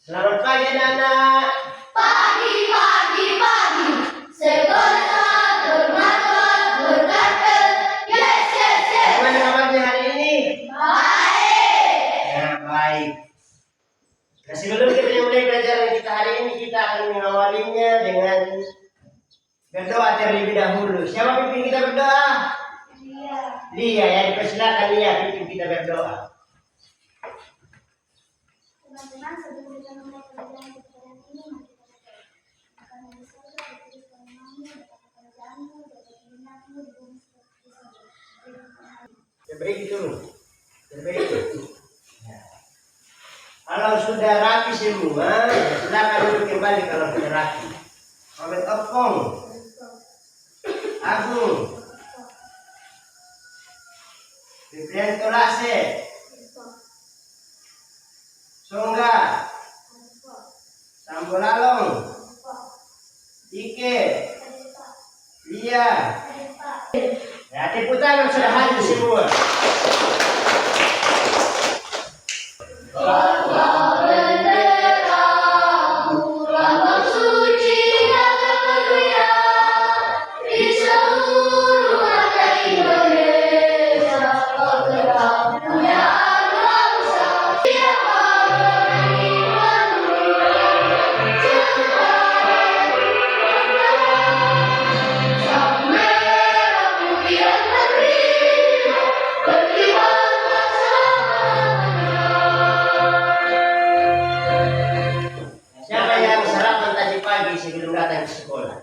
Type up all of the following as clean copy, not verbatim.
Selamat pagi anak-anak. Pagi, pagi, pagi. Sekolah bermanfaat, berkata. Yes, yes, yes. Bagaimana kabarnya hari ini? Baik. Ya, baik. Nah, sebelum kita mulai pelajaran kita hari ini, kita akan mengawalinya dengan berdoa terlebih dahulu. Siapa pimpin kita berdoa? Iya. Lia, ya dipersilakan Lia pimpin kita berdoa. Teman-teman, sebelum kita mulai pelajaran kita hari ini, mari kita berdoa. Akan dari surga, diberi kepadamu, dapat pekerjaanmu, dapat minatmu, di bumi seperti di surga. Beri itu. Beri itu. Ya. Kalau sudah rapi semua, silakan duduk kembali kalau sudah rapi. Muhammad Opong, Agung, Vivian Tolase, Songga, Sambolalong, Ike, Lia. Ya, tepuk tangan sudah hadir semua. Siapa yang sarapan tadi pagi sebelum datang ke sekolah?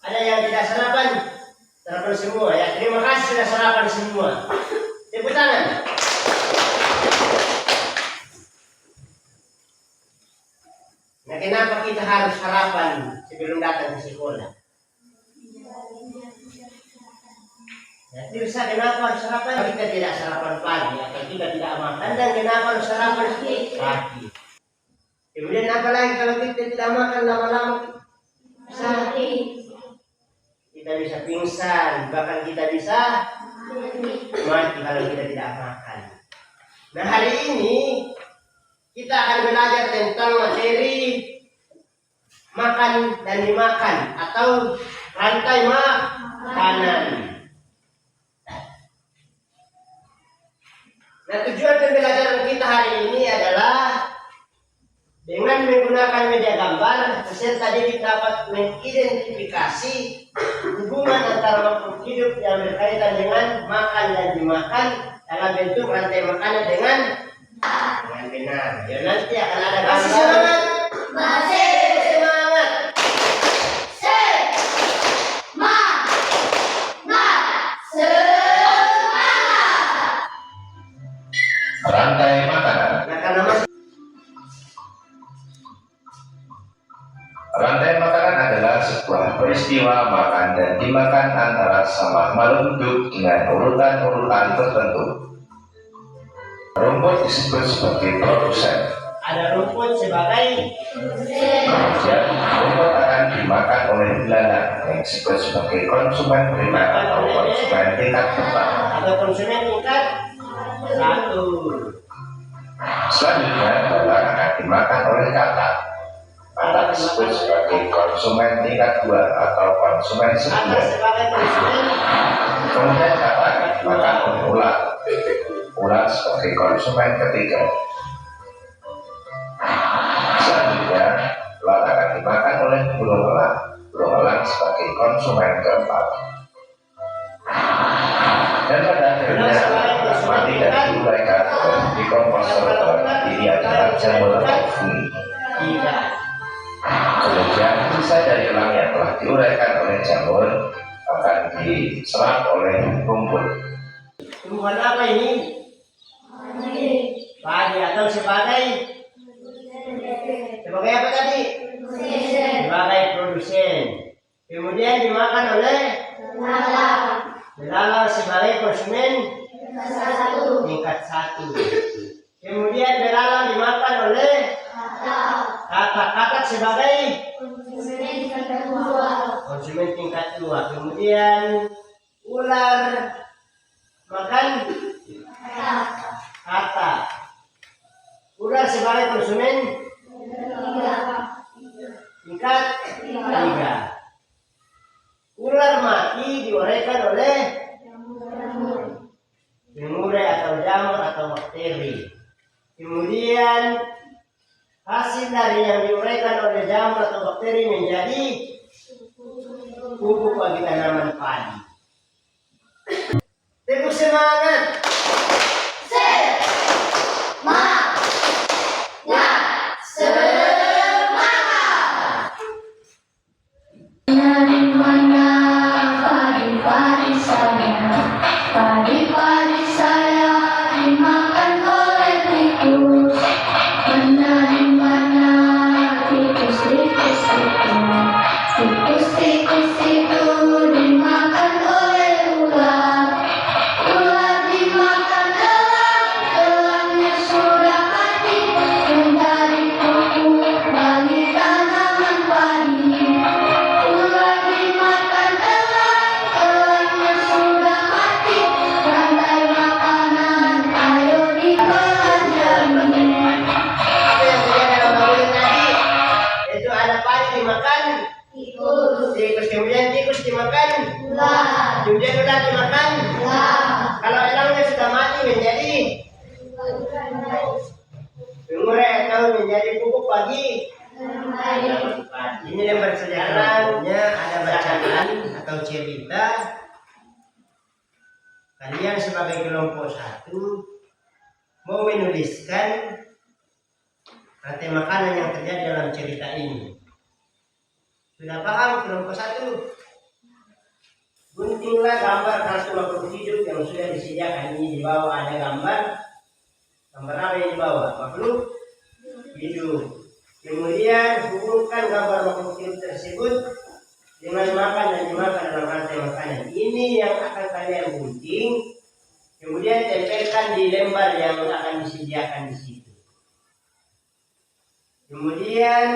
Ada yang tidak sarapan? Sarapan semua ya. Terima kasih sudah sarapan semua. Tepuk tangan. Nah, kenapa kita harus sarapan sebelum datang ke sekolah? Ya, terus kenapa harus sarapan? Kita tidak sarapan pagi atau kita tidak makan, dan kenapa harus sarapan pagi? Kemudian apa lagi kalau kita tidak makan lama-lama sakit? Kita bisa pingsan, bahkan kita bisa mati kalau kita tidak makan. Nah, hari ini kita akan belajar tentang materi makan dan dimakan atau rantai makanan. Nah, tujuan pembelajaran kita hari ini adalah dengan menggunakan media gambar, peserta didik dapat mengidentifikasi hubungan antara makhluk hidup yang berkaitan dengan makan dan dimakan dalam bentuk rantai makanan dengan benar. Ya, nanti akan ada kasih semangat. Masih Semangat. Rantai makanan. Nah, karena masih Rantai makanan adalah sebuah peristiwa makan dan dimakan antara sama makhluk hidup dengan urutan-urutan tertentu. Rumput disebut sebagai produsen. ada rumput sebagai Kemudian rumput akan dimakan oleh belalang yang disebut sebagai konsumen primer atau konsumen tingkat pertama. atau konsumen tingkat 1. Selanjutnya belalang akan dimakan oleh katak. Katak disebut sebagai konsumen tingkat 2 atau konsumen Atas sekunder. sebagai konsumen. Kemudian katak akan dimakan oleh ulat. Ulat sebagai konsumen ketiga. Selanjutnya, ulat akan dimakan oleh burung elang. Burung elang sebagai konsumen keempat. Dan pada akhirnya akan mati dan diuraikan oleh dekomposer dalam diri adalah jamur atau fungi. Tidak. Kemudian sisa dari elang yang telah diuraikan oleh jamur akan diserap oleh rumput. Tumbuhan apa ini? Padi atau sebagai apa tadi? Sebagai produsen. Kemudian dimakan oleh belalang sebagai konsumen tingkat 1. Kemudian belalang dimakan oleh katak sebagai konsumen tingkat 2. Kemudian ular makan kata. bakteri. Kemudian hasil dari yang diuraikan oleh jamur atau bakteri menjadi pupuk bagi tanaman padi. Tepuk semangat. Dari mana padi-padi saya dimakan oleh tikus. Dari mana tikus-tikus itu dimakan oleh ular. Ular dimakan elangnya sudah mati menjadi pupuk bagi tanaman padi. Ular dimakan elangnya sudah mati rantai makanan, ayo dipelajari. Apa yang terjadi dalam bangunan tadi? Itu ada padi dimakan tikus, kemudian tikus dimakan Ular. kemudian ular dimakan. Kalau elangnya sudah mati menjadi pengurai atau menjadi pupuk bagi padi. Ini lembar sejarahnya, ada bacaan atau cerita. Kalian sebagai kelompok 1 mau menuliskan rantai makanan yang terjadi dalam cerita ini. Sudah paham kelompok 1? Guntinglah gambar kartu makhluk hidup yang sudah disediakan. Ini di bawah ada gambar. Gambar apa yang di bawah? Makhluk hidup. Kemudian hubungkan gambar makhluk hidup tersebut dengan makan dan dimakan dalam rantai makanan. Ini yang akan kalian gunting. Kemudian tempelkan di lembar yang akan disediakan di situ. Kemudian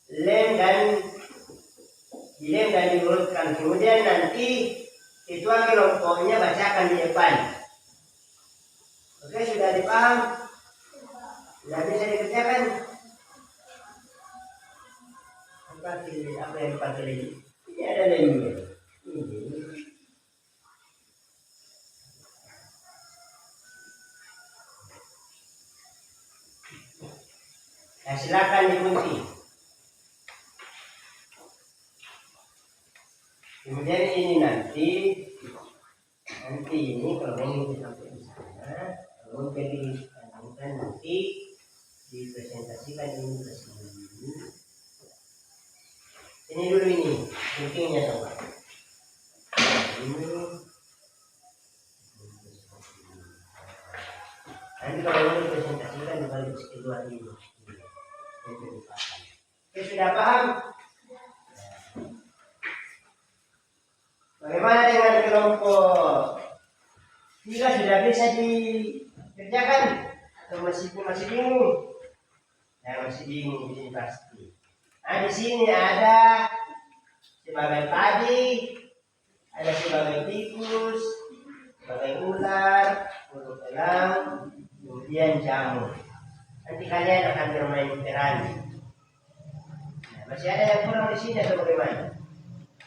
lem dan diurutkan. Kemudian nanti ketua kelompoknya bacakan di depan. Oke, sudah dipaham? Sudah bisa dikerjakan? Apa yang dipakai lagi? Ini ada lemnya. Ini. Nah, silakan dikunci. Kemudian ini nanti ini kalau mau sampai di sana, kalau jadi nanti dipresentasikan ini ke sini. Ini dulu ini, guntingnya coba. Ini. Nanti kalau mau dipresentasikan di balik kedua ini. Oke, sudah paham? Bagaimana dengan kelompok 3, sudah bisa dikerjakan atau masih bingung? Ya, masih bingung ini pasti. Nah, di sini ada sebagai padi, ada sebagai tikus, sebagai ular, burung elang, kemudian jamur. Nanti kalian akan bermain perangi. Nah, masih ada yang kurang di sini atau bagaimana?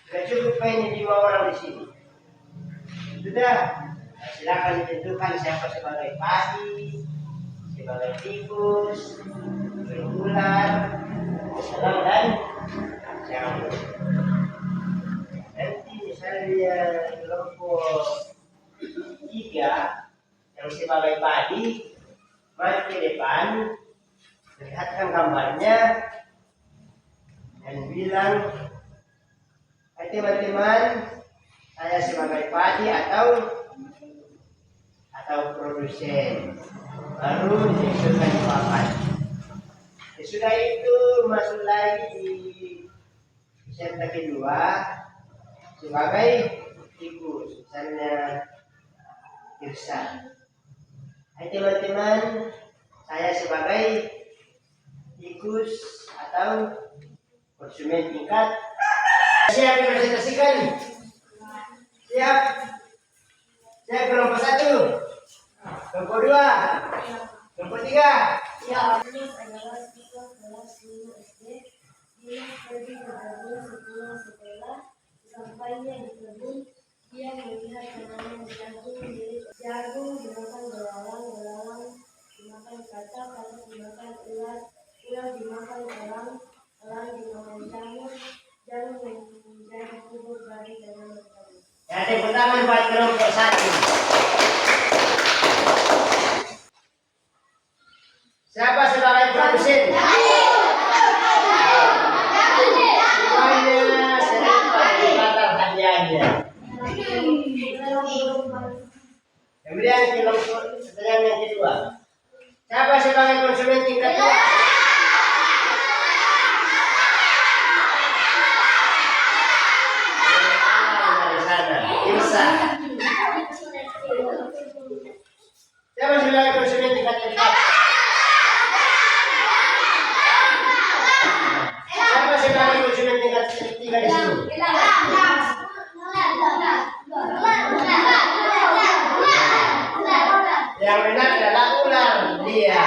Sudah cukup kayaknya 5 orang di sini. Sudah. Nah, silakan ditentukan siapa sebagai padi, sebagai tikus, sebagai ular, elang dan jamur. Nanti misalnya kelompok 3 yang sebagai padi maju ke depan, lihatkan gambarnya dan bilang, hai teman-teman, saya sebagai padi atau produsen, baru dimasukkan di papan. Sudah itu masuk lagi di peserta kedua sebagai tikus, misalnya Irsa. Hai teman-teman, saya sebagai tikus atau konsumen tingkat. Siap dipresentasikan? Siap? Siap kelompok 1, kelompok 2, kelompok 3. Siap. Ini adalah siswa kelas 5 SD. Dia pergi ke kebun setelah sampainya di kebun, dia melihat tanaman jagung dimakan belalang. tepuk tangan buat kelompok 1. Siapa sebagai produsen? Semuanya serempak batal hadiahnya. Kemudian kelompok pertanyaan yang kedua. Siapa sebagai konsumen tingkat 2? Dari sana, Irsa. Siapa sebagai konsumen tingkat 4? Siapa sebagai konsumen tingkat 3 di sini? Yang benar adalah ular dia.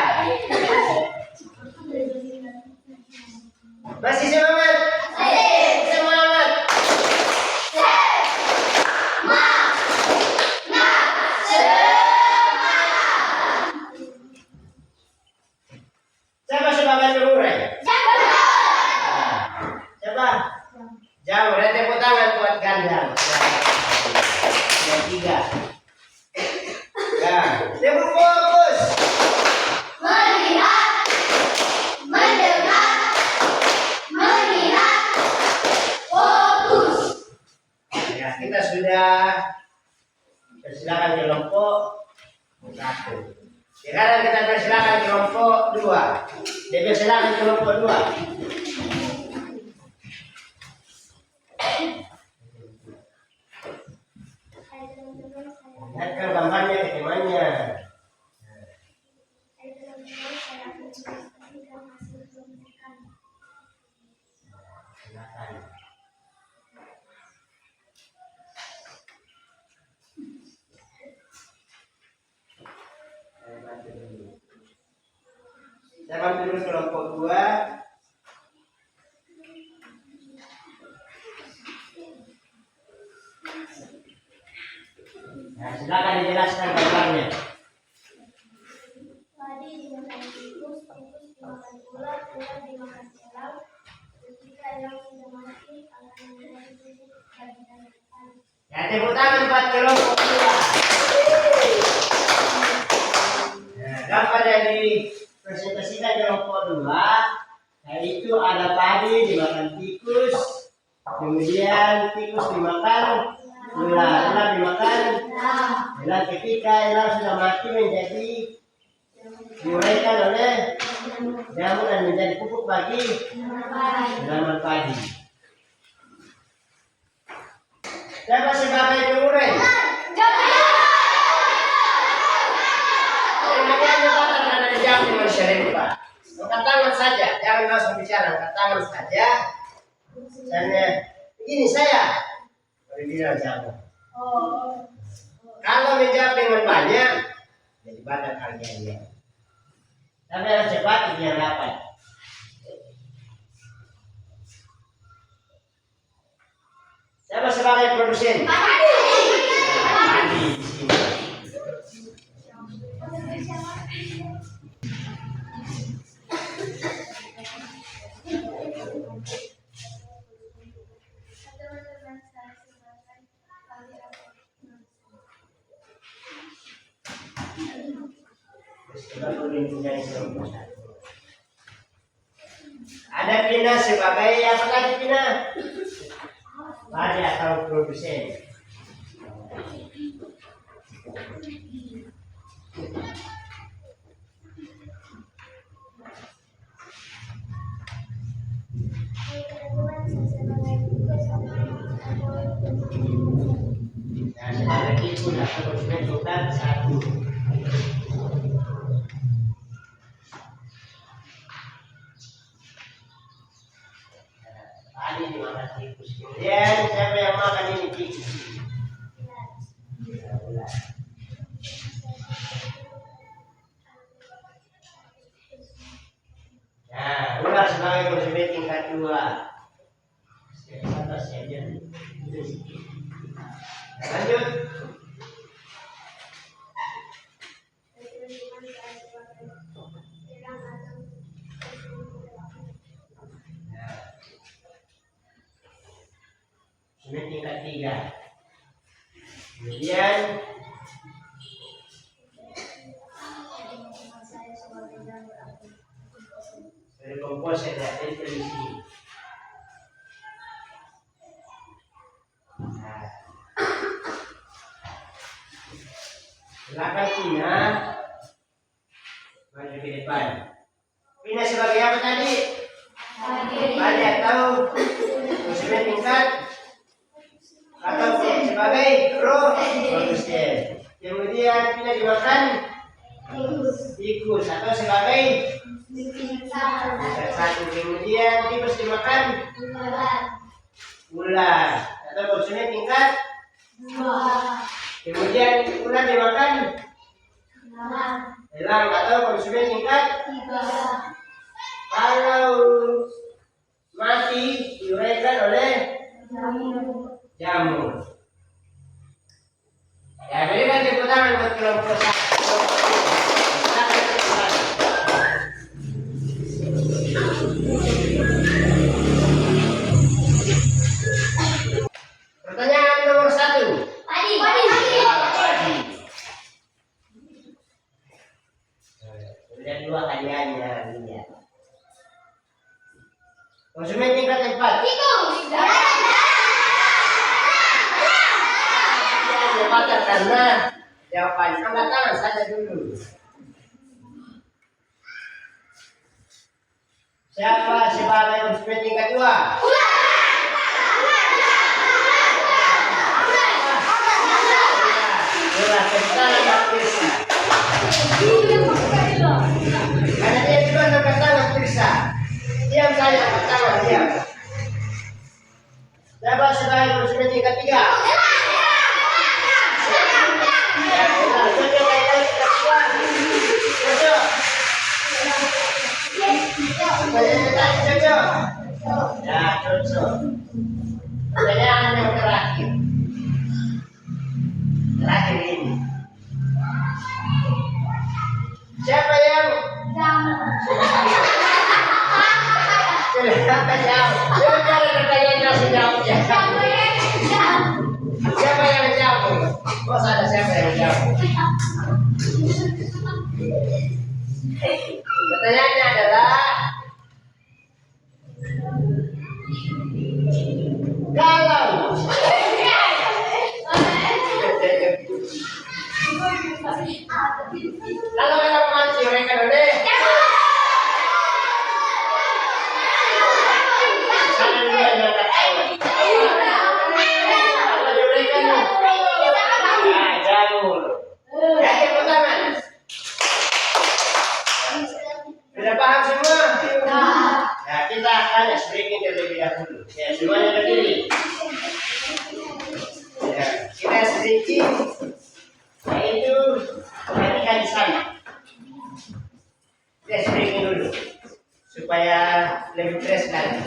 Masih semangat? Semangat. Siapa sebagai pengurai? Siapa? Jauh. Dan tepuk tangan buat gandang. Yang 3. Ya, tepuk fokus. Melihat, mendengar, melihat, fokus. Ya, kita sudah persilakan kelompok 1. Sekarang kita persilakan kelompok 2. Dipersilakan kelompok 2. Lihatkan gambarnya ke temannya. Silakan. Saya bantu dulu kelompok 2. Nah, silakan dijelaskan gambarnya. Padi dimakan tikus, tikus dimakan ular, ular dimakan elang. Ketika elang sudah mati, akan menjadi bubuk bagian depan. Ya, tepuk tangan buat kelompok 2. Nah, gambar yang dipresentasikan kelompok 2, yaitu ada padi dimakan tikus, kemudian tikus dimakan ular, ular dimakan elang. Ketika elang sudah mati menjadi diuraikan oleh jamur dan menjadi pupuk bagi tanaman padi. Siapa sebagai pengurai? Karena dijawab dengan serempak. Angkat tangan saja, jangan langsung bicara. Angkat tangan saja. Misalnya, begini saya. Bilang jawab. Kalau menjawab dengan banyak, jadi banyak harganya. Tapi harus cepat, itu yang dapat. Siapa sebagai produsen? Padi di sini. Ada Pina sebagai apa lagi Pina? Padi atau produsen. Nah, sebagai itu atau produsen bukan 1. Padi dimakan tikus. Kemudian siapa yang makan ini tikus? Ular. Nah, ular sebagai konsumen tingkat 2. Atas saja. Lanjut. Konsumen tingkat 3. Kemudian Saya sebagai jalur aktif. dari komposer ya, dari televisi. Nah, silakan Pina maju ke depan. Pina sebagai apa tadi? Balik atau konsumen tingkat atau sebagai pro produsen. Kemudian Pina dimakan tikus atau sebagai satu. Kemudian tikus dimakan ular atau konsumen tingkat. Kemudian ular dimakan elang atau konsumen tingkat. Kalau mati diuraikan oleh jamur. Ya, berikan tepuk tangan buat kelompok satu. Pertanyaan nomor 1. Padi. Padi. Sudah 2 hadiahnya, lihat. Konsumen tingkat 4. Jabatan karena jawaban angkat tangan saja dulu. Siapa sebagai konsumen tingkat 2? Ular, tangan Pirsa. Karena dia duluan angkat tangan Pirsa. Diam saja angkat tangan, diam. Siapa sebagai konsumen tingkat 3? Ya, cocok. Pertanyaan yang terakhir. Terakhir ini. Siapa yang siapa jawab? Siapa yang pertanyaan langsung jawab ya? Siapa yang jawab? Bos ada siapa yang jawab? Pertanyaannya adalah kalau memang mati mereka oleh sana dia yang angkat tangan. Apa diberikan? Ya, jamur. Ya, tepuk tangan. Sudah paham semua? Nah, kita akan breaking terlebih dahulu. Ya, semuanya berdiri. Ya, kita stretching, yaitu perhatikan di sana. Kita stretching dulu supaya lebih fresh lagi.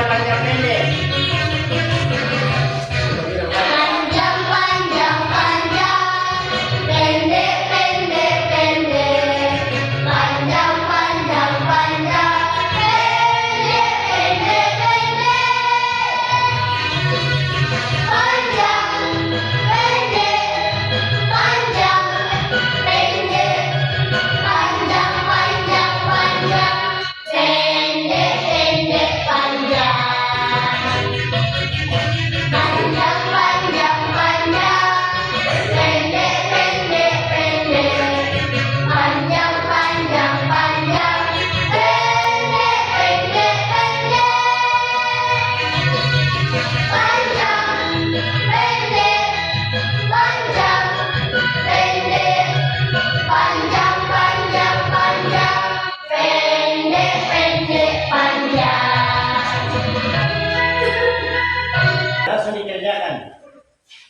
Panjang pendek.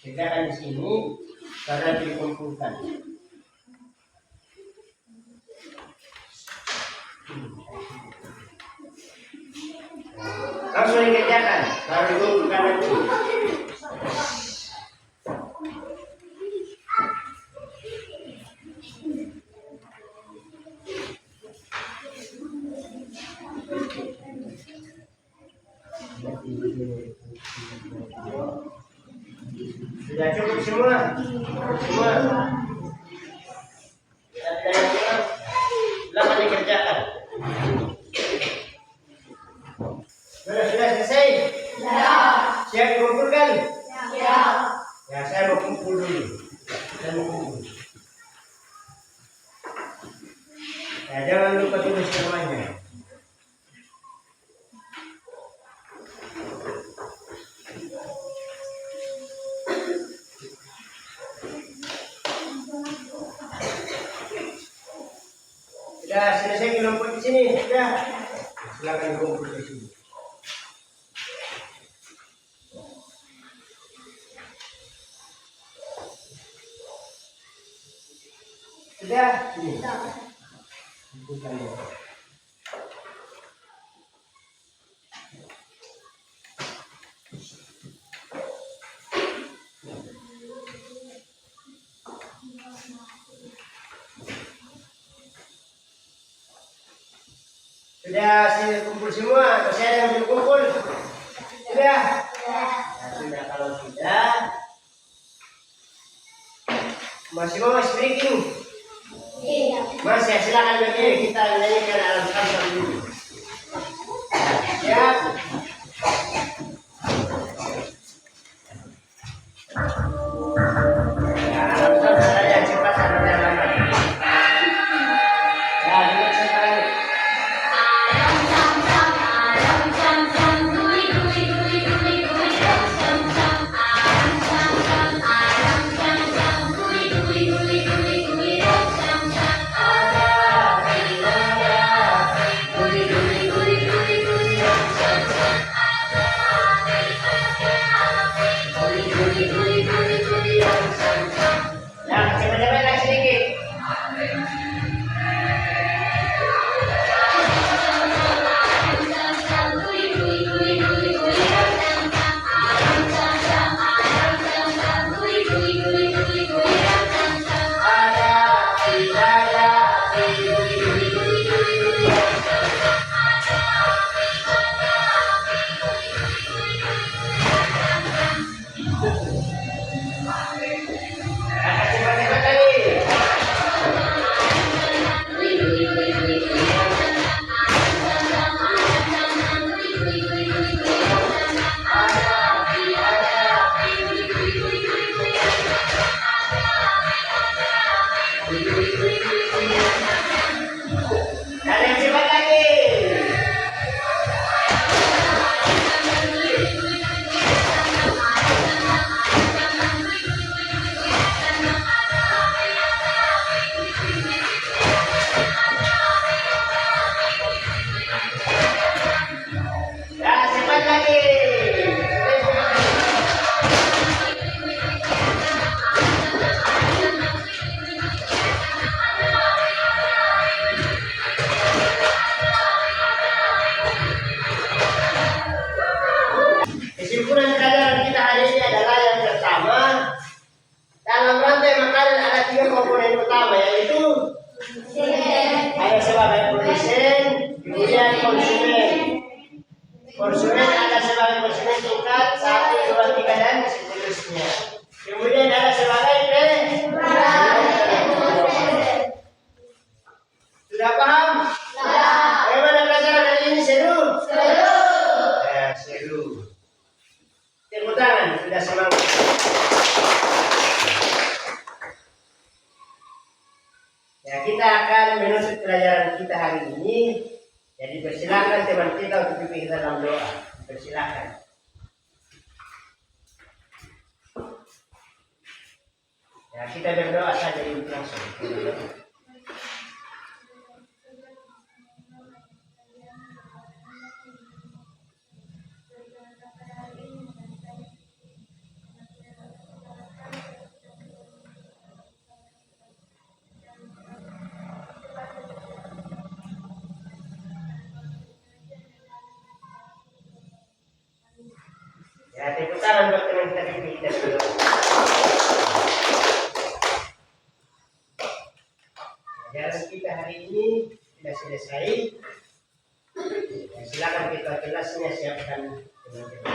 Kerjakan di sini karena dikumpulkan. Langsung dikerjakan, baru dikumpulkan lagi. Sudah cukup semua? Cukup semua? Tidak yang kurang? Silakan dikerjakan. Sudah selesai? Ya. Siap dikumpulkan? Ya. Ya, saya mau kumpul dulu. Saya mau kumpul. Ya, jangan lupa tulis namanya. Sudah selesai kelompok di sini, sudah. Silakan kumpul di sini. Sudah, sini. Kumpulkan ya. Sudah sini kumpul semua, atau saya ada yang belum kumpul? Sudah? Nah, sudah, kalau tidak masih mau speaking? Iya. Mas ya, silakan berdiri, kita nyanyikan alam samsam dulu. Siap? Ya, alam samsam ada yang cepat, ada yang lambat. Ya, duduk sebentar. Ya, cepat-cepat lagi sedikit. Cepat-cepat lagi. Dan yang cepat lagi. Ya, cepat lagi. Kesimpulan pelajaran kita hari ini adalah yang pertama, dalam rantai makanan ada 3 komponen utama, yaitu ada sebagai produsen, kemudian konsumen. Konsumen ada sebagai konsumen tingkat 1, 2, 3 dan seterusnya. Kemudian ada sebagai sudah paham? Bagaimana pelajaran hari ini, seru? Ya, seru. Tepuk tangan, sudah semangat. Ya, kita akan menutup pelajaran kita hari ini. Jadi persilakan teman kita untuk pimpin dalam doa. Persilakan. Ya, kita berdoa saja dulu langsung. Ya, tepuk tangan buat teman kita pimpin kita dulu. Pelajaran kita hari ini sudah selesai. Ya, silakan kita kelasnya siapkan Ada,